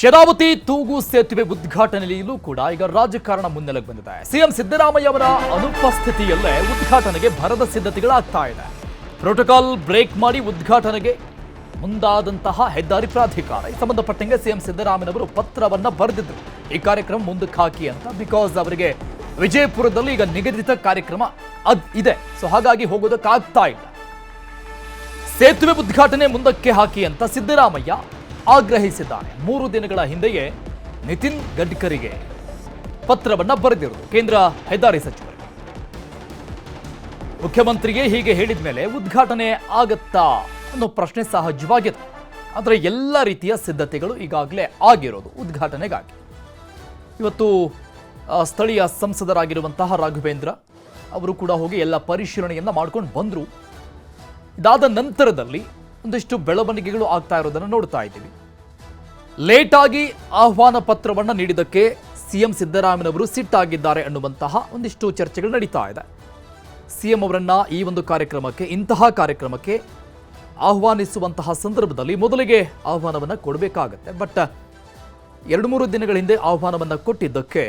ಶರಾವತಿ ತೂಗು ಸೇತುವೆ ಉದ್ಘಾಟನೆಯಲ್ಲೂ ಕೂಡ ಈಗ ರಾಜಕಾರಣ ಮುನ್ನೆಲೆಗೆ ಬಂದಿದೆ. ಸಿಎಂ ಸಿದ್ದರಾಮಯ್ಯ ಅವರ ಅನುಪಸ್ಥಿತಿಯಲ್ಲೇ ಉದ್ಘಾಟನೆಗೆ ಭರದ ಸಿದ್ಧತೆಗಳಾಗ್ತಾ ಇದೆ. ಪ್ರೋಟೋಕಾಲ್ ಬ್ರೇಕ್ ಮಾಡಿ ಉದ್ಘಾಟನೆಗೆ ಮುಂದಾದಂತಹ ಹೆದ್ದಾರಿ ಪ್ರಾಧಿಕಾರ ಈ ಸಂಬಂಧಪಟ್ಟಂಗೆ ಸಿಎಂ ಸಿದ್ದರಾಮಯ್ಯನವರು ಪತ್ರವನ್ನ ಬರೆದಿದ್ರು. ಈ ಕಾರ್ಯಕ್ರಮ ಮುಂದಕ್ಕೆ ಹಾಕಿ ಅಂತ. ಬಿಕಾಸ್ ಅವರಿಗೆ ವಿಜಯಪುರದಲ್ಲಿ ಈಗ ನಿಗದಿತ ಕಾರ್ಯಕ್ರಮ ಇದೆ. ಸೊ ಹಾಗಾಗಿ ಹೋಗೋದಕ್ಕಾಗ್ತಾ ಇಲ್ಲ. ಸೇತುವೆ ಉದ್ಘಾಟನೆ ಮುಂದಕ್ಕೆ ಹಾಕಿ ಅಂತ ಸಿದ್ದರಾಮಯ್ಯ ಆಗ್ರಹಿಸಿದ್ದಾರೆ. 3 ದಿನಗಳ ಹಿಂದೆಯೇ ನಿತಿನ್ ಗಡ್ಕರಿಗೆ ಪತ್ರವನ್ನ ಬರೆದಿರುವುದು ಕೇಂದ್ರ ಹೆದ್ದಾರಿ ಸಚಿವರಿಗೆ. ಮುಖ್ಯಮಂತ್ರಿಗೆ ಹೀಗೆ ಹೇಳಿದ ಮೇಲೆ ಉದ್ಘಾಟನೆ ಆಗತ್ತಾ ಅನ್ನೋ ಪ್ರಶ್ನೆ ಸಹಜವಾಗಿದೆ. ಆದರೆ ಎಲ್ಲ ರೀತಿಯ ಸಿದ್ಧತೆಗಳು ಈಗಾಗಲೇ ಆಗಿರೋದು ಉದ್ಘಾಟನೆಗಾಗಿ. ಇವತ್ತು ಸ್ಥಳೀಯ ಸಂಸದರಾಗಿರುವಂತಹ ರಾಘವೇಂದ್ರ ಅವರು ಕೂಡ ಹೋಗಿ ಎಲ್ಲ ಪರಿಶೀಲನೆಯನ್ನ ಮಾಡ್ಕೊಂಡು ಬಂದರು. ಇದಾದ ನಂತರದಲ್ಲಿ ಒಂದಿಷ್ಟು ಬೆಳವಣಿಗೆಗಳು ಆಗ್ತಾ ಇರೋದನ್ನು ನೋಡ್ತಾ ಇದ್ದೀವಿ. ಲೇಟಾಗಿ ಆಹ್ವಾನ ಪತ್ರವನ್ನು ನೀಡಿದ್ದಕ್ಕೆ ಸಿಎಂ ಸಿದ್ದರಾಮಯ್ಯನವರು ಸಿಟ್ಟಾಗಿದ್ದಾರೆ ಅನ್ನುವಂತಹ ಒಂದಿಷ್ಟು ಚರ್ಚೆಗಳು ನಡೀತಾ ಇದೆ. ಸಿಎಂ ಅವರನ್ನ ಈ ಒಂದು ಕಾರ್ಯಕ್ರಮಕ್ಕೆ, ಇಂತಹ ಕಾರ್ಯಕ್ರಮಕ್ಕೆ ಆಹ್ವಾನಿಸುವಂತಹ ಸಂದರ್ಭದಲ್ಲಿ ಮೊದಲಿಗೆ ಆಹ್ವಾನವನ್ನು ಕೊಡಬೇಕಾಗತ್ತೆ. ಬಟ್ 2-3 ದಿನಗಳ ಹಿಂದೆ ಆಹ್ವಾನವನ್ನು ಕೊಟ್ಟಿದ್ದಕ್ಕೆ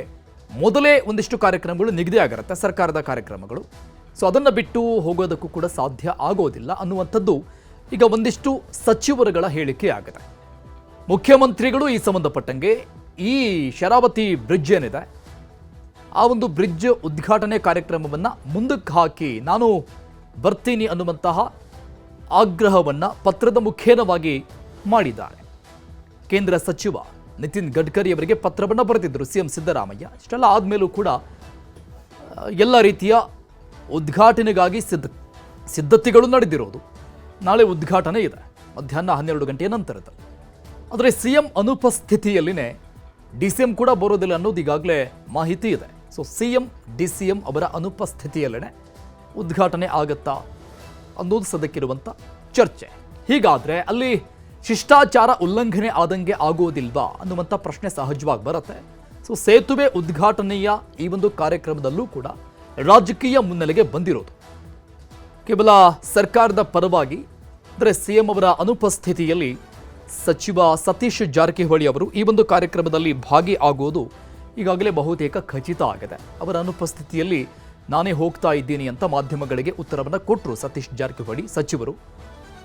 ಮೊದಲೇ ಒಂದಿಷ್ಟು ಕಾರ್ಯಕ್ರಮಗಳು ನಿಗದಿ ಆಗಿರುತ್ತೆ, ಸರ್ಕಾರದ ಕಾರ್ಯಕ್ರಮಗಳು. ಸೊ ಅದನ್ನು ಬಿಟ್ಟು ಹೋಗೋದಕ್ಕೂ ಕೂಡ ಸಾಧ್ಯ ಆಗೋದಿಲ್ಲ ಅನ್ನುವಂಥದ್ದು ಈಗ ಒಂದಿಷ್ಟು ಸಚಿವರುಗಳ ಹೇಳಿಕೆ ಆಗಿದೆ. ಮುಖ್ಯಮಂತ್ರಿಗಳು ಈ ಸಂಬಂಧಪಟ್ಟಂಗೆ ಈ ಶರಾವತಿ ಬ್ರಿಡ್ಜ್ ಏನಿದೆ, ಆ ಒಂದು ಬ್ರಿಡ್ಜ್ ಉದ್ಘಾಟನೆ ಕಾರ್ಯಕ್ರಮವನ್ನು ಮುಂದಕ್ಕೆ ಹಾಕಿ ನಾನು ಬರ್ತೀನಿ ಅನ್ನುವಂತಹ ಆಗ್ರಹವನ್ನು ಪತ್ರದ ಮುಖೇನವಾಗಿ ಮಾಡಿದ್ದಾರೆ. ಕೇಂದ್ರ ಸಚಿವ ನಿತಿನ್ ಗಡ್ಕರಿ ಅವರಿಗೆ ಪತ್ರವನ್ನು ಬರೆದಿದ್ದರು ಸಿಎಂ ಸಿದ್ದರಾಮಯ್ಯ. ಇಷ್ಟೆಲ್ಲ ಆದಮೇಲೂ ಕೂಡ ಎಲ್ಲ ರೀತಿಯ ಉದ್ಘಾಟನೆಗಾಗಿ ಸಿದ್ಧತೆಗಳು ನಡೆದಿರೋದು. ನಾಳೆ ಉದ್ಘಾಟನೆ ಇದೆ ಮಧ್ಯಾಹ್ನ 12 ಗಂಟೆಯ ನಂತರದಲ್ಲಿ. ಆದರೆ ಸಿಎಂ ಅನುಪಸ್ಥಿತಿಯಲ್ಲಿನೇ ಡಿಸಿಎಂ ಕೂಡ ಬರೋದಿಲ್ಲ ಅನ್ನೋದು ಈಗಾಗಲೇ ಮಾಹಿತಿ ಇದೆ. ಸೊ ಸಿಎಂ ಡಿಸಿಎಂ ಅವರ ಅನುಪಸ್ಥಿತಿಯಲ್ಲೇ ಉದ್ಘಾಟನೆ ಆಗತ್ತಾ ಅನ್ನೋದು ಸದ್ಯಕ್ಕಿರುವಂಥ ಚರ್ಚೆ. ಹೀಗಾದರೆ ಅಲ್ಲಿ ಶಿಷ್ಟಾಚಾರ ಉಲ್ಲಂಘನೆ ಆದಂಗೆ ಆಗೋದಿಲ್ವಾ ಅನ್ನುವಂಥ ಪ್ರಶ್ನೆ ಸಹಜವಾಗಿ ಬರುತ್ತೆ. ಸೊ ಸೇತುವೆ ಉದ್ಘಾಟನೆಯ ಈ ಒಂದು ಕಾರ್ಯಕ್ರಮದಲ್ಲೂ ಕೂಡ ರಾಜಕೀಯ ಮುನ್ನೆಲೆಗೆ ಬಂದಿರೋದು. ಕೇವಲ ಸರ್ಕಾರದ ಪರವಾಗಿ, ಅಂದರೆ ಸಿಎಂ ಅವರ ಅನುಪಸ್ಥಿತಿಯಲ್ಲಿ ಸಚಿವ ಸತೀಶ್ ಜಾರಕಿಹೊಳಿ ಅವರು ಈ ಒಂದು ಕಾರ್ಯಕ್ರಮದಲ್ಲಿ ಭಾಗಿಯಾಗುವುದು ಈಗಾಗಲೇ ಬಹುತೇಕ ಖಚಿತ ಆಗಿದೆ. ಅವರ ಅನುಪಸ್ಥಿತಿಯಲ್ಲಿ ನಾನೇ ಹೋಗ್ತಾ ಇದ್ದೀನಿ ಅಂತ ಮಾಧ್ಯಮಗಳಿಗೆ ಉತ್ತರವನ್ನು ಕೊಟ್ಟರು ಸತೀಶ್ ಜಾರಕಿಹೊಳಿ ಸಚಿವರು.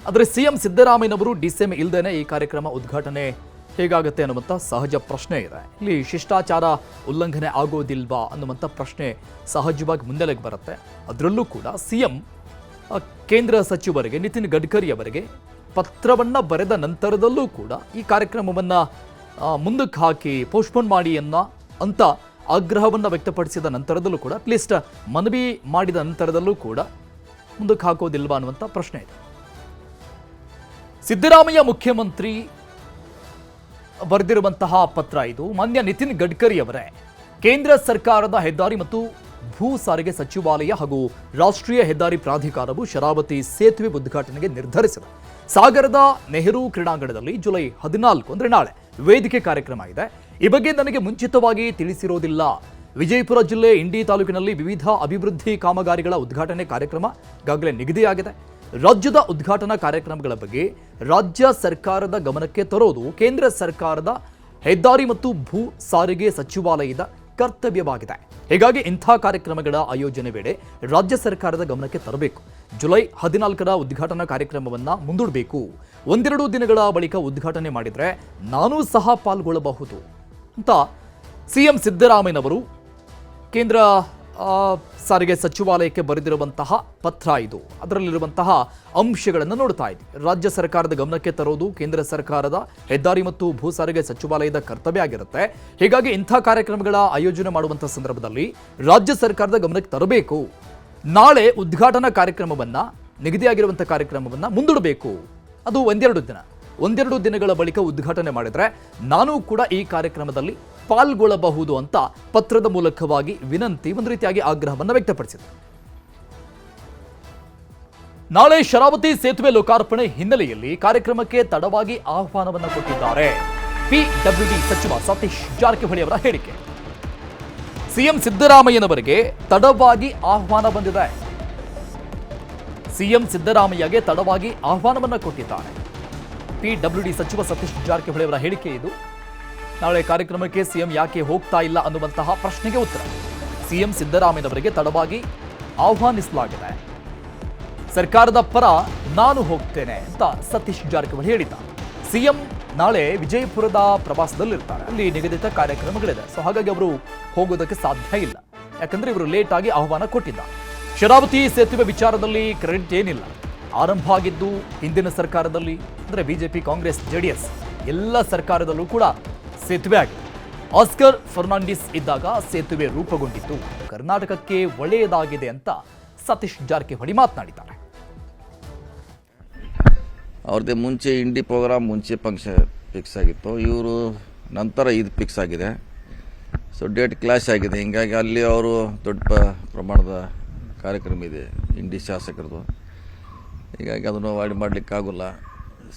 ಆದರೆ ಸಿಎಂ ಸಿದ್ದರಾಮಯ್ಯನವರು ಡಿಸಿಎಂ ಇಲ್ಲದೇನೆ ಈ ಕಾರ್ಯಕ್ರಮ ಉದ್ಘಾಟನೆ ಹೇಗಾಗುತ್ತೆ ಅನ್ನುವಂಥ ಸಹಜ ಪ್ರಶ್ನೆ ಇದೆ. ಇಲ್ಲಿ ಶಿಷ್ಟಾಚಾರ ಉಲ್ಲಂಘನೆ ಆಗೋದಿಲ್ವಾ ಅನ್ನುವಂಥ ಪ್ರಶ್ನೆ ಸಹಜವಾಗಿ ಮುನ್ನೆಲೆಗೆ ಬರುತ್ತೆ. ಅದರಲ್ಲೂ ಕೂಡ ಸಿಎಂ ಕೇಂದ್ರ ಸಚಿವರಿಗೆ ನಿತಿನ್ ಗಡ್ಕರಿ ಅವರಿಗೆ ಪತ್ರವನ್ನು ಬರೆದ ನಂತರದಲ್ಲೂ ಕೂಡ ಈ ಕಾರ್ಯಕ್ರಮವನ್ನು ಮುಂದಕ್ಕೆ ಹಾಕಿ ಪೋಸ್ಟ್ಪೋನ್ ಮಾಡಿ ಅಂತ ಆಗ್ರಹವನ್ನು ವ್ಯಕ್ತಪಡಿಸಿದ ನಂತರದಲ್ಲೂ ಕೂಡ, ಅಟ್ಲೀಸ್ಟ್ ಮನವಿ ಮಾಡಿದ ನಂತರದಲ್ಲೂ ಕೂಡ ಮುಂದಕ್ಕೆ ಹಾಕೋದಿಲ್ವಾ ಅನ್ನುವಂಥ ಪ್ರಶ್ನೆ ಇದೆ. ಸಿದ್ದರಾಮಯ್ಯ ಮುಖ್ಯಮಂತ್ರಿ ಬರೆದಿರುವಂತಹ ಪತ್ರ ಇದು. ಮಾನ್ಯ ನಿತಿನ್ ಗಡ್ಕರಿ ಅವರೇ, ಕೇಂದ್ರ ಸರ್ಕಾರದ ಹೆದ್ದಾರಿ ಮತ್ತು ಭೂ ಸಾರಿಗೆ ಸಚಿವಾಲಯ ಹಾಗೂ ರಾಷ್ಟ್ರೀಯ ಹೆದ್ದಾರಿ ಪ್ರಾಧಿಕಾರವು ಶರಾವತಿ ಸೇತುವೆ ಉದ್ಘಾಟನೆಗೆ ನಿರ್ಧರಿಸಿದೆ. ಸಾಗರದ ನೆಹರು ಕ್ರೀಡಾಂಗಣದಲ್ಲಿ ಜುಲೈ 14 ಅಂದರೆ ನಾಳೆ ವೇದಿಕೆ ಕಾರ್ಯಕ್ರಮ ಇದೆ. ಈ ಬಗ್ಗೆ ನನಗೆ ಮುಂಚಿತವಾಗಿ ತಿಳಿಸಿರೋದಿಲ್ಲ. ವಿಜಯಪುರ ಜಿಲ್ಲೆ ಇಂಡಿ ತಾಲೂಕಿನಲ್ಲಿ ವಿವಿಧ ಅಭಿವೃದ್ಧಿ ಕಾಮಗಾರಿಗಳ ಉದ್ಘಾಟನೆ ಕಾರ್ಯಕ್ರಮ ಈಗಾಗಲೇ ನಿಗದಿಯಾಗಿದೆ. ರಾಜ್ಯದ ಉದ್ಘಾಟನಾ ಕಾರ್ಯಕ್ರಮಗಳ ಬಗ್ಗೆ ರಾಜ್ಯ ಸರ್ಕಾರದ ಗಮನಕ್ಕೆ ತರೋದು ಕೇಂದ್ರ ಸರ್ಕಾರದ ಹೆದ್ದಾರಿ ಮತ್ತು ಭೂ ಸಾರಿಗೆ ಸಚಿವಾಲಯದ ಕರ್ತವ್ಯವಾಗಿದೆ. ಹೀಗಾಗಿ ಇಂಥ ಕಾರ್ಯಕ್ರಮಗಳ ಆಯೋಜನೆ ವೇಳೆ ರಾಜ್ಯ ಸರ್ಕಾರದ ಗಮನಕ್ಕೆ ತರಬೇಕು. ಜುಲೈ 14ರ ಉದ್ಘಾಟನಾ ಕಾರ್ಯಕ್ರಮವನ್ನು ಮುಂದೂಡಬೇಕು. 1-2 ದಿನಗಳ ಬಳಿಕ ಉದ್ಘಾಟನೆ ಮಾಡಿದರೆ ನಾನೂ ಸಹ ಪಾಲ್ಗೊಳ್ಳಬಹುದು ಅಂತ ಸಿಎಂ ಸಿದ್ದರಾಮಯ್ಯನವರು ಕೇಂದ್ರ ಸಾರಿಗೆ ಸಚಿವಾಲಯಕ್ಕೆ ಬರೆದಿರುವಂತಹ ಪತ್ರ ಇದು. ಅದರಲ್ಲಿರುವಂತಹ ಅಂಶಗಳನ್ನು ನೋಡ್ತಾ ಇದ್ದೀವಿ. ರಾಜ್ಯ ಸರ್ಕಾರದ ಗಮನಕ್ಕೆ ತರೋದು ಕೇಂದ್ರ ಸರ್ಕಾರದ ಹೆದ್ದಾರಿ ಮತ್ತು ಭೂ ಸಾರಿಗೆ ಸಚಿವಾಲಯದ ಕರ್ತವ್ಯ ಆಗಿರುತ್ತೆ. ಹೀಗಾಗಿ ಇಂಥ ಕಾರ್ಯಕ್ರಮಗಳ ಆಯೋಜನೆ ಮಾಡುವಂಥ ಸಂದರ್ಭದಲ್ಲಿ ರಾಜ್ಯ ಸರ್ಕಾರದ ಗಮನಕ್ಕೆ ತರಬೇಕು. ನಾಳೆ ಉದ್ಘಾಟನಾ ಕಾರ್ಯಕ್ರಮವನ್ನು, ನಿಗದಿಯಾಗಿರುವಂಥ ಕಾರ್ಯಕ್ರಮವನ್ನು ಮುಂದೂಡಬೇಕು. ಅದು 1-2 ದಿನಗಳ ಬಳಿಕ ಉದ್ಘಾಟನೆ ಮಾಡಿದರೆ ನಾನು ಕೂಡ ಈ ಕಾರ್ಯಕ್ರಮದಲ್ಲಿ ಪಾಲ್ಗೊಳ್ಳಬಹುದು ಅಂತ ಪತ್ರದ ಮೂಲಕವಾಗಿ ವಿನಂತಿ, ಒಂದು ರೀತಿಯಾಗಿ ಆಗ್ರಹವನ್ನು ವ್ಯಕ್ತಪಡಿಸಿದೆ. ನಾಳೆ ಶರಾವತಿ ಸೇತುವೆ ಲೋಕಾರ್ಪಣೆ ಹಿನ್ನೆಲೆಯಲ್ಲಿ ಕಾರ್ಯಕ್ರಮಕ್ಕೆ ತಡವಾಗಿ ಆಹ್ವಾನವನ್ನು ಕೊಟ್ಟಿದ್ದಾರೆ ಪಿಡಬ್ಲ್ಯೂಡಿ ಸಚಿವ ಸತೀಶ್ ಜಾರಕಿಹೊಳಿ ಅವರ ಹೇಳಿಕೆ. ಸಿಎಂ ಸಿದ್ದರಾಮಯ್ಯನವರಿಗೆ ತಡವಾಗಿ ಆಹ್ವಾನ ಬಂದಿದೆ. ಸಿಎಂ ಸಿದ್ದರಾಮಯ್ಯಗೆ ತಡವಾಗಿ ಆಹ್ವಾನವನ್ನು ಕೊಟ್ಟಿದ್ದಾರೆ ಪಿಡಬ್ಲ್ಯೂಡಿ ಸಚಿವ ಸತೀಶ್ ಜಾರಕಿಹೊಳಿ ಅವರ ಹೇಳಿಕೆ ಇದು. ನಾಳೆ ಕಾರ್ಯಕ್ರಮಕ್ಕೆ ಸಿಎಂ ಯಾಕೆ ಹೋಗ್ತಾ ಇಲ್ಲ ಅನ್ನುವಂತಹ ಪ್ರಶ್ನೆಗೆ ಉತ್ತರ. ಸಿಎಂ ಸಿದ್ದರಾಮಯ್ಯನವರಿಗೆ ತಡವಾಗಿ ಆಹ್ವಾನಿಸಲಾಗಿದೆ. ಸರ್ಕಾರದ ಪರ ನಾನು ಹೋಗ್ತೇನೆ ಅಂತ ಸತೀಶ್ ಜಾರಕಿಹೊಳಿ ಹೇಳಿದ್ದಾರೆ. ಸಿಎಂ ನಾಳೆ ವಿಜಯಪುರದ ಪ್ರವಾಸದಲ್ಲಿರ್ತಾರೆ. ಅಲ್ಲಿ ನಿಗದಿತ ಕಾರ್ಯಕ್ರಮಗಳಿದೆ. ಸೊ ಹಾಗಾಗಿ ಅವರು ಹೋಗೋದಕ್ಕೆ ಸಾಧ್ಯ ಇಲ್ಲ. ಯಾಕಂದ್ರೆ ಇವರು ಲೇಟ್ ಆಗಿ ಆಹ್ವಾನ ಕೊಟ್ಟಿದ್ದಾರೆ. ಶರಾವತಿ ಸೇತುವೆ ವಿಚಾರದಲ್ಲಿ ಕ್ರೆಡಿಟ್ ಏನಿಲ್ಲ. ಆರಂಭ ಆಗಿದ್ದು ಹಿಂದಿನ ಸರ್ಕಾರದಲ್ಲಿ, ಅಂದ್ರೆ ಬಿಜೆಪಿ, ಕಾಂಗ್ರೆಸ್, ಜೆಡಿಎಸ್ ಎಲ್ಲ ಸರ್ಕಾರದಲ್ಲೂ ಕೂಡ ಸೇತುವೆ ಆಗಿದೆ. ಆಸ್ಕರ್ ಫರ್ನಾಂಡಿಸ್ ಇದ್ದಾಗ ಸೇತುವೆ ರೂಪುಗೊಂಡಿದ್ದು ಕರ್ನಾಟಕಕ್ಕೆ ಒಳ್ಳೆಯದಾಗಿದೆ ಅಂತ ಸತೀಶ್ ಜಾರಕಿಹೊಳಿ ಮಾತನಾಡಿದ್ದಾರೆ. ಅವ್ರದ್ದೇ ಮುಂಚೆ ಇಂಡಿ ಪ್ರೋಗ್ರಾಮ್ ಮುಂಚೆ ಫಂಕ್ಷನ್ ಫಿಕ್ಸ್ ಆಗಿತ್ತು, ಇವರು ನಂತರ ಇದು ಫಿಕ್ಸ್ ಆಗಿದೆ. ಸೊ ಡೇಟ್ ಕ್ಲಾಶ್ ಆಗಿದೆ. ಹೀಗಾಗಿ ಅಲ್ಲಿ ಅವರು ದೊಡ್ಡ ಪ್ರಮಾಣದ ಕಾರ್ಯಕ್ರಮ ಇದೆ ಇಂಡಿ ಶಾಸಕರದು. ಹೀಗಾಗಿ ಅದನ್ನು ಅವಾಯ್ಡ್ ಮಾಡಲಿಕ್ಕಾಗೋಲ್ಲ.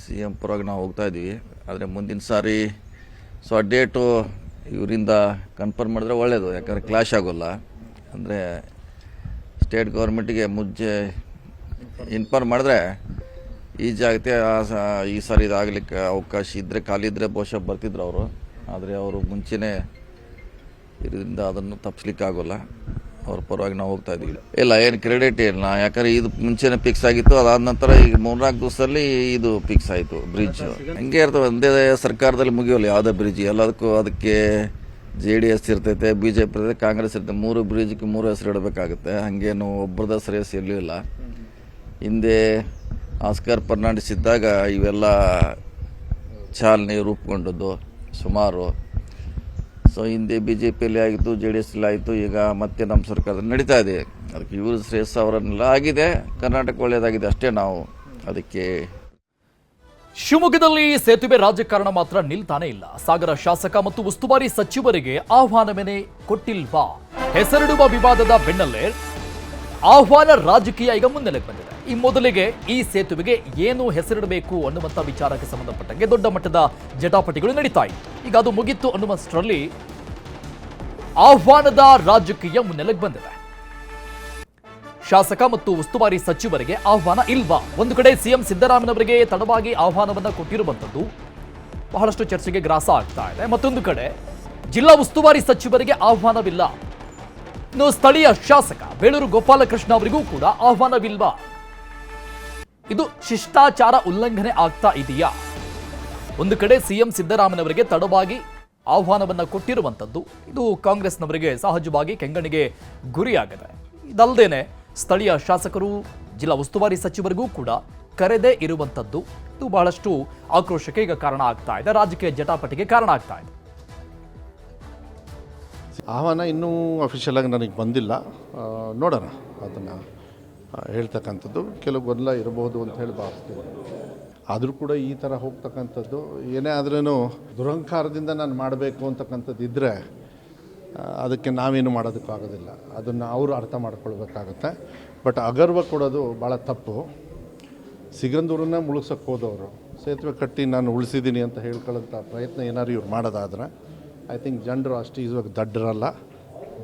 ಸಿ ಎಂ ಪರವಾಗಿ ನಾವು ಹೋಗ್ತಾ ಇದ್ದೀವಿ. ಆದರೆ ಮುಂದಿನ ಸಾರಿ ಸೊ ಆ ಡೇಟು ಇವರಿಂದ ಕನ್ಫರ್ಮ್ ಮಾಡಿದ್ರೆ ಒಳ್ಳೆಯದು. ಯಾಕಂದರೆ ಕ್ಲಾಶ್ ಆಗೋಲ್ಲ. ಅಂದರೆ ಸ್ಟೇಟ್ ಗೌರ್ಮೆಂಟಿಗೆ ಮುಂಚೆ ಇನ್ಫಾರ್ಮ್ ಮಾಡಿದ್ರೆ ಈಜಿ ಆಗುತ್ತೆ. ಈ ಸಾರಿ ಇದಾಗಲಿಕ್ಕೆ ಅವಕಾಶ ಇದ್ದರೆ, ಖಾಲಿ ಇದ್ದರೆ ಬಹುಶಃ ಬರ್ತಿದ್ರು ಅವರು. ಆದರೆ ಅವರು ಮುಂಚೆನೇ ಇದರಿಂದ ಅದನ್ನು ತಪ್ಪಿಸ್ಲಿಕ್ಕಾಗೋಲ್ಲ. ಅವ್ರ ಪರವಾಗಿ ನಾವು ಹೋಗ್ತಾ ಇದ್ದೀವಿ. ಇಲ್ಲ, ಏನು ಕ್ರೆಡಿಟ್ ಇಲ್ಲ. ಯಾಕಂದರೆ ಇದು ಮುಂಚೆನೇ ಫಿಕ್ಸ್ ಆಗಿತ್ತು. ಅದಾದ ನಂತರ ಈಗ 3-4 ದಿವಸದಲ್ಲಿ ಇದು ಫಿಕ್ಸ್ ಆಯಿತು ಬ್ರಿಡ್ಜ್. ಹಂಗೆ ಇರ್ತವೆ. ಒಂದೇ ಸರ್ಕಾರದಲ್ಲಿ ಮುಗಿಯೋಲ್ಲ ಯಾವುದೇ ಬ್ರಿಡ್ಜ್. ಎಲ್ಲದಕ್ಕೂ ಅದಕ್ಕೆ JDS ಇರ್ತೈತೆ, BJP ಇರ್ತೈತೆ, ಕಾಂಗ್ರೆಸ್ ಇರ್ತೈತೆ. 3 ಬ್ರಿಡ್ಜ್ಗೆ 3 ಹೆಸರು ಇಡಬೇಕಾಗುತ್ತೆ. ಹಾಗೇನು ಒಬ್ಬರದ ಹೆಸರು ಎಲ್ಲೂ ಇಲ್ಲ. ಹಿಂದೆ ಆಸ್ಕರ್ ಫರ್ನಾಂಡಿಸ್ ಇದ್ದಾಗ ಇವೆಲ್ಲ ಚಾಲನೆ ರೂಪುಗೊಂಡದ್ದು ಸುಮಾರು. ಸೊ ಹಿಂದೆ BJPಯಲ್ಲಿ ಆಗಿತ್ತು, JDSಲ್ಲಿ ಆಯಿತು. ಈಗ ಮತ್ತೆ ನಮ್ಮ ಸರ್ಕಾರದಲ್ಲಿ ನಡೀತಾ ಇದೆ. ಅದಕ್ಕೆ ಇವರು ಶ್ರೇಯಸ್ ಅವರನ್ನೆಲ್ಲ ಆಗಿದೆ. ಕರ್ನಾಟಕ ಒಳ್ಳೆಯದಾಗಿದೆ ಅಷ್ಟೇ. ನಾವು ಅದಕ್ಕೆ ಶಿವಮೊಗ್ಗದಲ್ಲಿ ಸೇತುವೆ ರಾಜಕಾರಣ ಮಾತ್ರ ನಿಲ್ತಾನೆ ಇಲ್ಲ. ಸಾಗರ ಶಾಸಕ ಮತ್ತು ಉಸ್ತುವಾರಿ ಸಚಿವರಿಗೆ ಆಹ್ವಾನವೇನೆ ಕೊಟ್ಟಿಲ್ವಾ? ಹೆಸರಿಡುವ ವಿವಾದದ ಬೆನ್ನಲ್ಲೇ ಆಹ್ವಾನ ರಾಜಕೀಯ ಈಗ ಮುನ್ನೆಲೆಗೆ ಬಂದಿದೆ. ಈ ಮೊದಲಿಗೆ ಈ ಸೇತುವೆಗೆ ಏನು ಹೆಸರಿಡಬೇಕು ಅನ್ನುವಂಥ ವಿಚಾರಕ್ಕೆ ಸಂಬಂಧಪಟ್ಟಂಗೆ ದೊಡ್ಡ ಮಟ್ಟದ ಜಟಾಪಟಿಗಳು ನಡೀತಾ ಇತ್ತು. ಈಗ ಅದು ಮುಗಿತ್ತು ಅನ್ನುವಷ್ಟರಲ್ಲಿ ಆಹ್ವಾನದ ರಾಜಕೀಯ ಮುನ್ನೆಲೆಗೆ ಬಂದಿದೆ. ಶಾಸಕ ಮತ್ತು ಉಸ್ತುವಾರಿ ಸಚಿವರಿಗೆ ಆಹ್ವಾನ ಇಲ್ವಾ? ಒಂದು ಕಡೆ ಸಿಎಂ ಸಿದ್ದರಾಮಯ್ಯನವರಿಗೆ ತಡವಾಗಿ ಆಹ್ವಾನವನ್ನ ಕೊಟ್ಟಿರುವಂಥದ್ದು ಬಹಳಷ್ಟು ಚರ್ಚೆಗೆ ಗ್ರಾಸ ಆಗ್ತಾ ಇದೆ. ಮತ್ತೊಂದು ಕಡೆ ಜಿಲ್ಲಾ ಉಸ್ತುವಾರಿ ಸಚಿವರಿಗೆ ಆಹ್ವಾನವಿಲ್ಲ. ಇನ್ನು ಸ್ಥಳೀಯ ಶಾಸಕ ಬೇಳೂರು ಗೋಪಾಲಕೃಷ್ಣ ಅವರಿಗೂ ಕೂಡ ಆಹ್ವಾನವಿಲ್ವಾ? ಇದು ಶಿಷ್ಟಾಚಾರ ಉಲ್ಲಂಘನೆ ಆಗ್ತಾ ಇದೆಯಾ? ಒಂದು ಕಡೆ ಸಿಎಂ ಸಿದ್ದರಾಮಯ್ಯನವರಿಗೆ ತಡವಾಗಿ ಆಹ್ವಾನವನ್ನ ಕೊಟ್ಟಿರುವಂಥದ್ದು ಇದು ಕಾಂಗ್ರೆಸ್ನವರಿಗೆ ಸಹಜವಾಗಿ ಕೆಂಗಣ್ಣಿಗೆ ಗುರಿಯಾಗಿದೆ. ಇದಲ್ಲದೇನೆ ಸ್ಥಳೀಯ ಶಾಸಕರು, ಜಿಲ್ಲಾ ಉಸ್ತುವಾರಿ ಸಚಿವರಿಗೂ ಕೂಡ ಕರೆದೇ ಇರುವಂಥದ್ದು ಇದು ಬಹಳಷ್ಟು ಆಕ್ರೋಶಕ್ಕೆ ಈಗ ಕಾರಣ ಆಗ್ತಾ ಇದೆ. ರಾಜಕೀಯ ಜಟಾಪಟಿಗೆ ಕಾರಣ ಆಗ್ತಾ ಇದೆ. ಆಹ್ವಾನ ಇನ್ನೂ ಅಫಿಷಿಯಲ್ ಆಗಿ ನನಗೆ ಬಂದಿಲ್ಲ. ನೋಡೋಣ, ಅದನ್ನು ಹೇಳ್ತಕ್ಕಂಥದ್ದು ಕೆಲವು ಗೊಂದಲ ಇರಬಹುದು ಅಂತ ಹೇಳಿ ಭಾವಿಸ್ತೀನಿ. ಆದರೂ ಕೂಡ ಈ ಥರ ಹೋಗ್ತಕ್ಕಂಥದ್ದು ಏನೇ ಆದ್ರೂ ದುರಹಂಕಾರದಿಂದ ನಾನು ಮಾಡಬೇಕು ಅಂತಕ್ಕಂಥದ್ದು ಇದ್ದರೆ ಅದಕ್ಕೆ ನಾವೇನು ಮಾಡೋದಕ್ಕಾಗೋದಿಲ್ಲ. ಅದನ್ನು ಅವರು ಅರ್ಥ ಮಾಡ್ಕೊಳ್ಬೇಕಾಗತ್ತೆ. ಬಟ್ ಅಗರ್ವ ಕೊಡೋದು ಭಾಳ ತಪ್ಪು. ಸಿಗಂದೂರನ್ನ ಮುಳುಗ್ಸೋಕ್ಕೆ ಹೋದವರು ಸೇತುವೆ ಕಟ್ಟಿ ನಾನು ಉಳಿಸಿದ್ದೀನಿ ಅಂತ ಹೇಳ್ಕೊಳ್ಳೋಂಥ ಪ್ರಯತ್ನ ಏನಾದ್ರು ಇವ್ರು ಮಾಡೋದಾದರೆ ಐ ಥಿಂಕ್ ಜನರು ಅಷ್ಟು ಈಸುವಾಗ ದಡ್ಡರಲ್ಲ.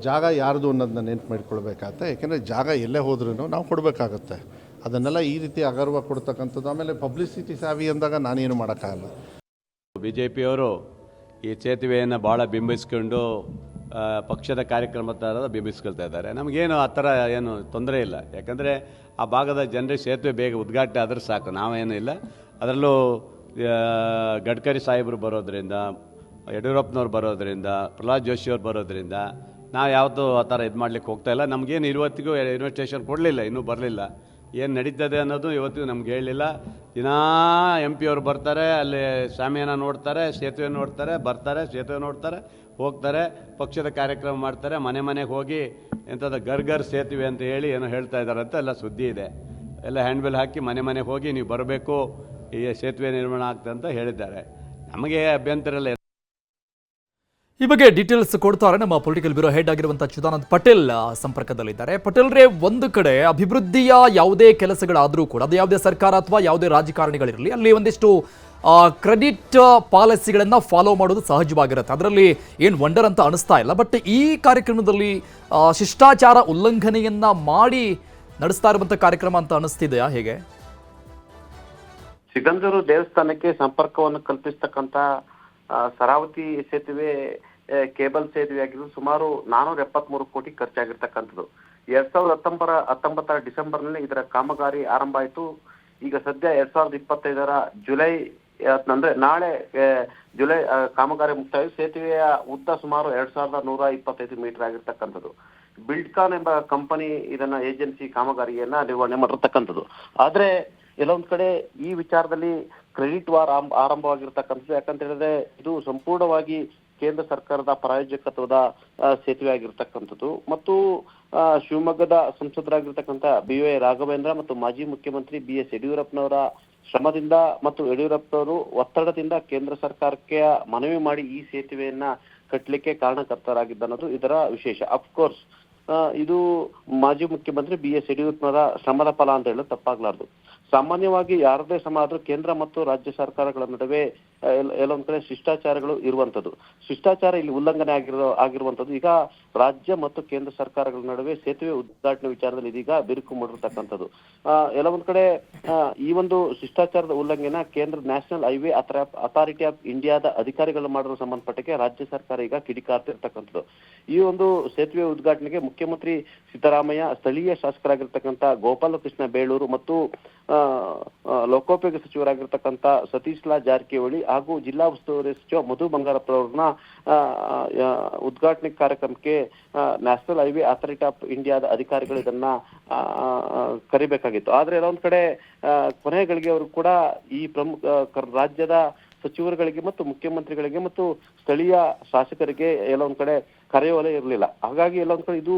ಜಾಗ ಯಾರ್ದು ಅನ್ನೋದನ್ನ ನೆನ್ಪು ಮಾಡ್ಕೊಳ್ಬೇಕಾಗತ್ತೆ. ಯಾಕೆಂದರೆ ಜಾಗ ಎಲ್ಲೇ ಹೋದ್ರೂ ನಾವು ಕೊಡಬೇಕಾಗತ್ತೆ. ಅದನ್ನೆಲ್ಲ ಈ ರೀತಿ ಅಗರ್ವ ಕೊಡ್ತಕ್ಕಂಥದ್ದು, ಆಮೇಲೆ ಪಬ್ಲಿಸಿಟಿ ಸಾವಿ ಅಂದಾಗ ನಾನೇನು ಮಾಡೋಕ್ಕಾಗಲ್ಲ. BJPಯವರು ಈ ಸೇತುವೆಯನ್ನು ಭಾಳ ಬಿಂಬಿಸ್ಕೊಂಡು ಪಕ್ಷದ ಕಾರ್ಯಕ್ರಮ ಥರ ಬಿಂಬಿಸ್ಕೊಳ್ತಾ ಇದ್ದಾರೆ. ನಮಗೇನು ಆ ಥರ ಏನು ತೊಂದರೆ ಇಲ್ಲ. ಯಾಕಂದರೆ ಆ ಭಾಗದ ಜನರಿಗೆ ಸೇತುವೆ ಬೇಗ ಉದ್ಘಾಟನೆ ಆದರೆ ಸಾಕು, ನಾವೇನೂ ಇಲ್ಲ. ಅದರಲ್ಲೂ ಗಡ್ಕರಿ ಸಾಹೇಬರು ಬರೋದ್ರಿಂದ, ಯಡಿಯೂರಪ್ಪನವ್ರು ಬರೋದ್ರಿಂದ, ಪ್ರಹ್ಲಾದ್ ಜೋಶಿಯವ್ರು ಬರೋದ್ರಿಂದ ನಾವು ಯಾವತ್ತೂ ಆ ಥರ ಇದು ಮಾಡ್ಲಿಕ್ಕೆ ಹೋಗ್ತಾ ಇಲ್ಲ. ನಮಗೇನು ಇವತ್ತಿಗೂ ಇನ್ವಿಟೇಷನ್ ಕೊಡಲಿಲ್ಲ, ಇನ್ನೂ ಬರಲಿಲ್ಲ. ಏನು ನಡೀತದೆ ಅನ್ನೋದು ಇವತ್ತಿಗೂ ನಮ್ಗೆ ಹೇಳಲಿಲ್ಲ. ದಿನಾ MP ಅವ್ರು ಬರ್ತಾರೆ, ಅಲ್ಲಿ ಶಾಮಿಯಾನ ನೋಡ್ತಾರೆ, ಸೇತುವೆ ನೋಡ್ತಾರೆ, ಬರ್ತಾರೆ, ಸೇತುವೆ ನೋಡ್ತಾರೆ, ಹೋಗ್ತಾರೆ, ಪಕ್ಷದ ಕಾರ್ಯಕ್ರಮ ಮಾಡ್ತಾರೆ. ಮನೆಗೆ ಹೋಗಿ ಎಂಥದ್ದು ಗರ್ಗರ್ ಸೇತುವೆ ಅಂತ ಹೇಳಿ ಏನೋ ಹೇಳ್ತಾ ಇದ್ದಾರೆ ಅಂತ ಎಲ್ಲ ಸುದ್ದಿ ಇದೆ. ಎಲ್ಲ ಹ್ಯಾಂಡ್ಬಿಲ್ ಹಾಕಿ ಮನೆಗೆ ಹೋಗಿ ನೀವು ಬರಬೇಕು, ಈ ಸೇತುವೆ ನಿರ್ಮಾಣ ಆಗ್ತದೆ ಅಂತ ಹೇಳಿದ್ದಾರೆ. ನಮಗೆ ಅಭ್ಯಂತರ ಇಲ್ಲ. ಈ ಬಗ್ಗೆ ಡೀಟೇಲ್ಸ್ ಕೊಡ್ತಾರೆ ನಮ್ಮ ಪೊಲಿಟಿಕಲ್ ಬ್ಯೂರೋ ಹೆಡ್ ಆಗಿರುವಂತಹ ಚಿದಾನಂದ್ ಪಟೇಲ್ ಸಂಪರ್ಕದಲ್ಲಿದ್ದಾರೆ. ಪಟೇಲ್ರೇ, ಒಂದು ಕಡೆ ಅಭಿವೃದ್ಧಿಯ ಯಾವುದೇ ಕೆಲಸಗಳಾದರೂ ಕೂಡ ಅದು ಯಾವುದೇ ಸರ್ಕಾರ ಅಥವಾ ಯಾವುದೇ ರಾಜಕಾರಣಿಗಳಿರಲಿ, ಅಲ್ಲಿ ಒಂದಿಷ್ಟು ಕ್ರೆಡಿಟ್ ಪಾಲಿಸಿಗಳನ್ನು ಫಾಲೋ ಮಾಡೋದು ಸಹಜವಾಗಿರುತ್ತೆ. ಅದರಲ್ಲಿ ಏನು ವಂಡರ್ ಅಂತ ಅನಿಸ್ತಾ ಇಲ್ಲ. ಬಟ್ ಈ ಕಾರ್ಯಕ್ರಮದಲ್ಲಿ ಶಿಷ್ಟಾಚಾರ ಉಲ್ಲಂಘನೆಯನ್ನ ಮಾಡಿ ನಡೆಸ್ತಾ ಇರುವಂಥ ಕಾರ್ಯಕ್ರಮ ಅಂತ ಅನಿಸ್ತಿದೆಯಾ? ಹೇಗೆ? ಸಿಗಂದೂರು ದೇವಸ್ಥಾನಕ್ಕೆ ಸಂಪರ್ಕವನ್ನು ಕಲ್ಪಿಸ್ತಕ್ಕಂಥ ಶರಾವತಿ ಸೇತುವೆ ಕೇಬಲ್ ಸೇತುವೆ ಆಗಿದ್ದು ಸುಮಾರು 473 ಕೋಟಿ ಖರ್ಚಾಗಿರ್ತಕ್ಕಂಥದ್ದು. 2019 ಡಿಸೆಂಬರ್ನಲ್ಲಿ ಇದರ ಕಾಮಗಾರಿ ಆರಂಭ ಆಯಿತು. ಈಗ ಸದ್ಯ 2025 ಜುಲೈ ಅಂದ್ರೆ ನಾಳೆ ಜುಲೈ ಕಾಮಗಾರಿ ಮುಕ್ತಾಯ. ಸೇತುವೆಯ ಉದ್ದ ಸುಮಾರು 2125 ಮೀಟರ್ ಆಗಿರ್ತಕ್ಕಂಥದ್ದು. ಬಿಲ್ಡ್ಕಾನ್ ಎಂಬ ಕಂಪನಿ ಇದನ್ನ ಏಜೆನ್ಸಿ ಕಾಮಗಾರಿಯನ್ನ ನಿರ್ವಹಣೆ ಮಾಡಿರ್ತಕ್ಕಂಥದ್ದು. ಆದ್ರೆ ಎಲ್ಲೊಂದ್ ಕಡೆ ಈ ವಿಚಾರದಲ್ಲಿ ಕ್ರೆಡಿಟ್ ವಾರ್ ಆರಂಭವಾಗಿರ್ತಕ್ಕಂಥದ್ದು. ಯಾಕಂತ ಹೇಳಿದ್ರೆ ಇದು ಸಂಪೂರ್ಣವಾಗಿ ಕೇಂದ್ರ ಸರ್ಕಾರದ ಪ್ರಾಯೋಜಕತ್ವದ ಸೇತುವೆ ಆಗಿರ್ತಕ್ಕಂಥದ್ದು ಮತ್ತು ಶಿವಮೊಗ್ಗದ ಸಂಸದರಾಗಿರ್ತಕ್ಕಂಥ BY ರಾಘವೇಂದ್ರ ಮತ್ತು ಮಾಜಿ ಮುಖ್ಯಮಂತ್ರಿ BS ಯಡಿಯೂರಪ್ಪನವರ ಶ್ರಮದಿಂದ ಮತ್ತು ಯಡಿಯೂರಪ್ಪನವರು ಒತ್ತಡದಿಂದ ಕೇಂದ್ರ ಸರ್ಕಾರಕ್ಕೆ ಮನವಿ ಮಾಡಿ ಈ ಸೇತುವೆಯನ್ನ ಕಟ್ಟಲಿಕ್ಕೆ ಕಾರಣಕರ್ತರಾಗಿದ್ದ ಅನ್ನೋದು ಇದರ ವಿಶೇಷ. ಅಫ್ಕೋರ್ಸ್ ಇದು ಮಾಜಿ ಮುಖ್ಯಮಂತ್ರಿ BS ಯಡಿಯೂರಪ್ಪನವರ ಶ್ರಮದ ಫಲ ಅಂತ ಹೇಳೋದು ತಪ್ಪಾಗ್ಲಾರ್ದು. ಸಾಮಾನ್ಯವಾಗಿ ಯಾರದೇ ಶ್ರಮ ಆದ್ರೂ ಕೇಂದ್ರ ಮತ್ತು ರಾಜ್ಯ ಸರ್ಕಾರಗಳ ನಡುವೆ ಎಲ್ಲೊಂದ್ ಕಡೆ ಶಿಷ್ಟಾಚಾರಗಳು ಇರುವಂತದ್ದು. ಶಿಷ್ಟಾಚಾರ ಇಲ್ಲಿ ಉಲ್ಲಂಘನೆ ಆಗಿರುವಂತದ್ದು. ಈಗ ರಾಜ್ಯ ಮತ್ತು ಕೇಂದ್ರ ಸರ್ಕಾರಗಳ ನಡುವೆ ಸೇತುವೆ ಉದ್ಘಾಟನೆ ವಿಚಾರದಲ್ಲಿ ಇದೀಗ ಬಿರುಕು ಮಾಡಿರ್ತಕ್ಕಂಥದ್ದು. ಎಲ್ಲೊಂದ್ ಕಡೆ ಈ ಒಂದು ಶಿಷ್ಟಾಚಾರದ ಉಲ್ಲಂಘನೆ ಕೇಂದ್ರ ನ್ಯಾಷನಲ್ ಹೈವೇ ಅಥಾರಿಟಿ ಆಫ್ ಇಂಡಿಯಾದ ಅಧಿಕಾರಿಗಳು ಮಾಡಲು ಸಂಬಂಧಪಟ್ಟಕ್ಕೆ ರಾಜ್ಯ ಸರ್ಕಾರ ಈಗ ಕಿಡಿಕಾರ್ತಿರ್ತಕ್ಕಂಥದ್ದು. ಈ ಒಂದು ಸೇತುವೆ ಉದ್ಘಾಟನೆಗೆ ಮುಖ್ಯಮಂತ್ರಿ ಸಿದ್ದರಾಮಯ್ಯ, ಸ್ಥಳೀಯ ಶಾಸಕರಾಗಿರ್ತಕ್ಕಂಥ ಗೋಪಾಲಕೃಷ್ಣ ಬೇಳೂರು ಮತ್ತು ಲೋಕೋಪಯೋಗಿ ಸಚಿವರಾಗಿರ್ತಕ್ಕಂಥ ಸತೀಶ್ ಲಾ ಜಾರಕಿಹೊಳಿ ಹಾಗೂ ಜಿಲ್ಲಾ ಉಸ್ತುವಾರಿ ಸಚಿವ ಮಧು ಬಂಗಾರಪ್ಪರವ್ರನ್ನ ಉದ್ಘಾಟನೆ ಕಾರ್ಯಕ್ರಮಕ್ಕೆ ನ್ಯಾಷನಲ್ ಹೈವೇ ಅಥಾರಿಟಿ ಆಫ್ ಇಂಡಿಯಾದ ಅಧಿಕಾರಿಗಳು ಇದನ್ನ ಕರಿಬೇಕಾಗಿತ್ತು. ಆದ್ರೆ ಎಲ್ಲೊಂದ್ ಕಡೆ ಕೊನೆಗಳಿಗೆ ಅವರು ಕೂಡ ಈ ಪ್ರಮುಖ ರಾಜ್ಯದ ಸಚಿವರುಗಳಿಗೆ ಮತ್ತು ಮುಖ್ಯಮಂತ್ರಿಗಳಿಗೆ ಮತ್ತು ಸ್ಥಳೀಯ ಶಾಸಕರಿಗೆ ಎಲ್ಲೊಂದ್ ಕಡೆ ಕರೆಯೋಲೆ ಇರಲಿಲ್ಲ. ಹಾಗಾಗಿ ಎಲ್ಲೊಂದ್ ಕಡೆ ಇದು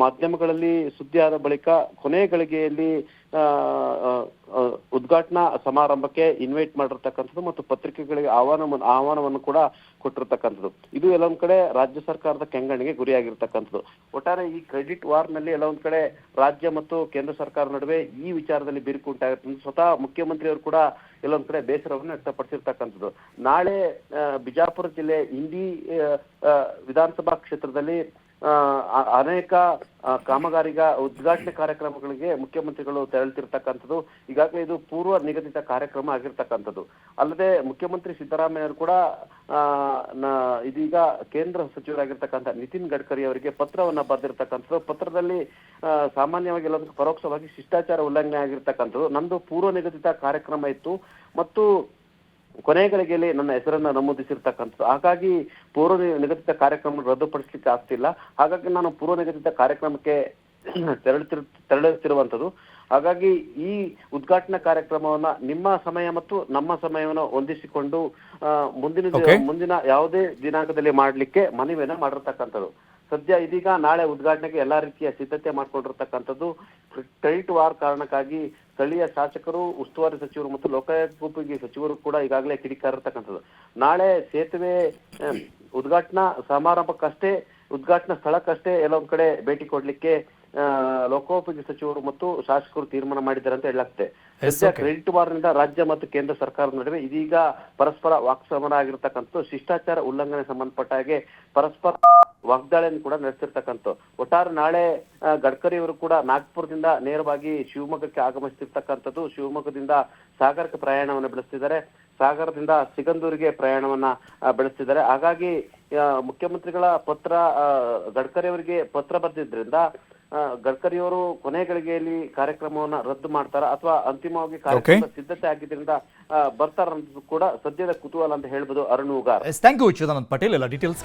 ಮಾಧ್ಯಮಗಳಲ್ಲಿ ಸುದ್ದಿ ಆದ ಬಳಿಕ ಕೊನೆ ಗಳಿಗೆಯಲ್ಲಿ ಉದ್ಘಾಟನಾ ಸಮಾರಂಭಕ್ಕೆ ಇನ್ವೈಟ್ ಮಾಡಿರ್ತಕ್ಕಂಥದ್ದು ಮತ್ತು ಪತ್ರಿಕೆಗಳಿಗೆ ಆಹ್ವಾನವನ್ನು ಕೂಡ ಕೊಟ್ಟಿರ್ತಕ್ಕಂಥದ್ದು. ಇದು ಎಲ್ಲೊಂದ್ ಕಡೆ ರಾಜ್ಯ ಸರ್ಕಾರದ ಕೆಂಗಣ್ಣಿಗೆ ಗುರಿಯಾಗಿರ್ತಕ್ಕಂಥದ್ದು. ಒಟ್ಟಾರೆ ಈ ಕ್ರೆಡಿಟ್ ವಾರ್ ನಲ್ಲಿ ಎಲ್ಲೊಂದ್ ಕಡೆ ರಾಜ್ಯ ಮತ್ತು ಕೇಂದ್ರ ಸರ್ಕಾರ ನಡುವೆ ಈ ವಿಚಾರದಲ್ಲಿ ಬಿರುಕು ಉಂಟಾಗಿರ್ತಕ್ಕಂಥ ಸ್ವತಃ ಮುಖ್ಯಮಂತ್ರಿಯವರು ಕೂಡ ಎಲ್ಲೊಂದ್ ಕಡೆ ಬೇಸರವನ್ನು ವ್ಯಕ್ತಪಡಿಸಿರ್ತಕ್ಕಂಥದ್ದು. ನಾಳೆ ಬಿಜಾಪುರ ಜಿಲ್ಲೆ ಇಂಡಿ ವಿಧಾನಸಭಾ ಕ್ಷೇತ್ರದಲ್ಲಿ ಅನೇಕ ಕಾಮಗಾರಿಗ ಉದ್ಘಾಟನೆ ಕಾರ್ಯಕ್ರಮಗಳಿಗೆ ಮುಖ್ಯಮಂತ್ರಿಗಳು ತೆರಳುತ್ತಿರ್ತಕ್ಕಂಥದ್ದು. ಈಗಾಗಲೇ ಇದು ಪೂರ್ವ ನಿಗದಿತ ಕಾರ್ಯಕ್ರಮ ಆಗಿರ್ತಕ್ಕಂಥದ್ದು. ಅಲ್ಲದೆ ಮುಖ್ಯಮಂತ್ರಿ ಸಿದ್ದರಾಮಯ್ಯವರು ಕೂಡ ಇದೀಗ ಕೇಂದ್ರ ಸಚಿವರಾಗಿರ್ತಕ್ಕಂಥ ನಿತಿನ್ ಗಡ್ಕರಿ ಅವರಿಗೆ ಪತ್ರವನ್ನ ಬರೆದಿರ್ತಕ್ಕಂಥದ್ದು. ಪತ್ರದಲ್ಲಿ ಸಾಮಾನ್ಯವಾಗಿ ಎಲ್ಲದಕ್ಕೂ ಪರೋಕ್ಷವಾಗಿ ಶಿಷ್ಟಾಚಾರ ಉಲ್ಲಂಘನೆ ಆಗಿರ್ತಕ್ಕಂಥದ್ದು. ನಂದು ಪೂರ್ವ ನಿಗದಿತ ಕಾರ್ಯಕ್ರಮ ಇತ್ತು ಮತ್ತು ಕೊನೆಗಳಿಗೆಯಲ್ಲಿ ನನ್ನ ಹೆಸರನ್ನ ನಮೂದಿಸಿರ್ತಕ್ಕಂಥದ್ದು. ಹಾಗಾಗಿ ಪೂರ್ವ ನಿಗದಿತ ಕಾರ್ಯಕ್ರಮ ರದ್ದುಪಡಿಸಲಿಕ್ಕೆ ಆಗ್ತಿಲ್ಲ. ಹಾಗಾಗಿ ನಾನು ಪೂರ್ವ ನಿಗದಿತ ಕಾರ್ಯಕ್ರಮಕ್ಕೆ ತೆರಳುತ್ತಿರುವಂತದ್ದು. ಹಾಗಾಗಿ ಈ ಉದ್ಘಾಟನಾ ಕಾರ್ಯಕ್ರಮವನ್ನ ನಿಮ್ಮ ಸಮಯ ಮತ್ತು ನಮ್ಮ ಸಮಯವನ್ನು ಹೊಂದಿಸಿಕೊಂಡು ಮುಂದಿನ ಯಾವುದೇ ದಿನಾಂಕದಲ್ಲಿ ಮಾಡ್ಲಿಕ್ಕೆ ಮನವಿಯನ್ನ ಮಾಡಿರ್ತಕ್ಕಂಥದ್ದು. ಸದ್ಯ ಇದೀಗ ನಾಳೆ ಉದ್ಘಾಟನೆಗೆ ಎಲ್ಲಾ ರೀತಿಯ ಸಿದ್ಧತೆ ಮಾಡ್ಕೊಂಡಿರ್ತಕ್ಕಂಥದ್ದು. ಕ್ರೆಡಿಟ್ ವಾರ್ ಕಾರಣಕ್ಕಾಗಿ ಸ್ಥಳೀಯ ಶಾಸಕರು, ಉಸ್ತುವಾರಿ ಸಚಿವರು ಮತ್ತು ಲೋಕೋಪಯೋಗಿ ಸಚಿವರು ಕೂಡ ಈಗಾಗಲೇ ಕಿಡಿಕಾರಿರ್ತಕ್ಕಂಥದ್ದು. ನಾಳೆ ಸೇತುವೆ ಉದ್ಘಾಟನಾ ಸಮಾರಂಭಕ್ಕಷ್ಟೇ, ಉದ್ಘಾಟನಾ ಸ್ಥಳಕ್ಕಷ್ಟೇ ಎಲ್ಲೊಂದ್ ಕಡೆ ಭೇಟಿ ಕೊಡ್ಲಿಕ್ಕೆ ಲೋಕೋಪಯೋಗಿ ಸಚಿವರು ಮತ್ತು ಶಾಸಕರು ತೀರ್ಮಾನ ಮಾಡಿದ್ದಾರೆ ಅಂತ ಹೇಳಲಾಗ್ತದೆ. ಸದ್ಯ ಕ್ರೆಡಿಟ್ ವಾರ್ ನಿಂದ ರಾಜ್ಯ ಮತ್ತು ಕೇಂದ್ರ ಸರ್ಕಾರದ ನಡುವೆ ಇದೀಗ ಪರಸ್ಪರ ವಾಕ್ಸಮರ ಆಗಿರ್ತಕ್ಕಂಥ ಶಿಷ್ಟಾಚಾರ ಉಲ್ಲಂಘನೆ ಸಂಬಂಧಪಟ್ಟ ಹಾಗೆ ಪರಸ್ಪರ ವಾಗ್ದಾಳಿಯನ್ನು ಕೂಡ ನಡೆಸಿರ್ತಕ್ಕಂಥ. ಒಟ್ಟಾರೆ ನಾಳೆ ಗಡ್ಕರಿ ಅವರು ಕೂಡ ನಾಗ್ಪುರದಿಂದ ನೇರವಾಗಿ ಶಿವಮೊಗ್ಗಕ್ಕೆ ಆಗಮಿಸ್ತಿರ್ತಕ್ಕಂಥದ್ದು. ಶಿವಮೊಗ್ಗದಿಂದ ಸಾಗರಕ್ಕೆ ಪ್ರಯಾಣವನ್ನು ಬೆಳೆಸ್ತಿದ್ದಾರೆ, ಸಾಗರದಿಂದ ಸಿಗಂದೂರಿಗೆ ಪ್ರಯಾಣವನ್ನ ಬೆಳೆಸ್ತಿದ್ದಾರೆ. ಹಾಗಾಗಿ ಮುಖ್ಯಮಂತ್ರಿಗಳ ಪತ್ರ ಗಡ್ಕರಿ ಅವರಿಗೆ ಪತ್ರ ಬರೆದಿದ್ರಿಂದ ಗಡ್ಕರಿಯವರು ಕೊನೆ ಗಳಿಗೆಯಲ್ಲಿ ಕಾರ್ಯಕ್ರಮವನ್ನ ರದ್ದು ಮಾಡ್ತಾರ ಅಥವಾ ಅಂತಿಮವಾಗಿ ಕಾರ್ಯಕ್ರಮ ಸಿದ್ಧತೆ ಆಗಿದ್ರಿಂದ ಬರ್ತಾರ ಅನ್ನೋದು ಕೂಡ ಸದ್ಯದ ಕುತೂಹಲ ಅಂತ ಹೇಳ್ಬೋದು. ಅರುಣ್ ಉಗಾರ್. ಥ್ಯಾಂಕ್ ಯು ಚಿದಾನಂದ್ ಪಟೇಲ್ ಎಲ್ಲ ಡೀಟೇಲ್ಸ್ಗೆ.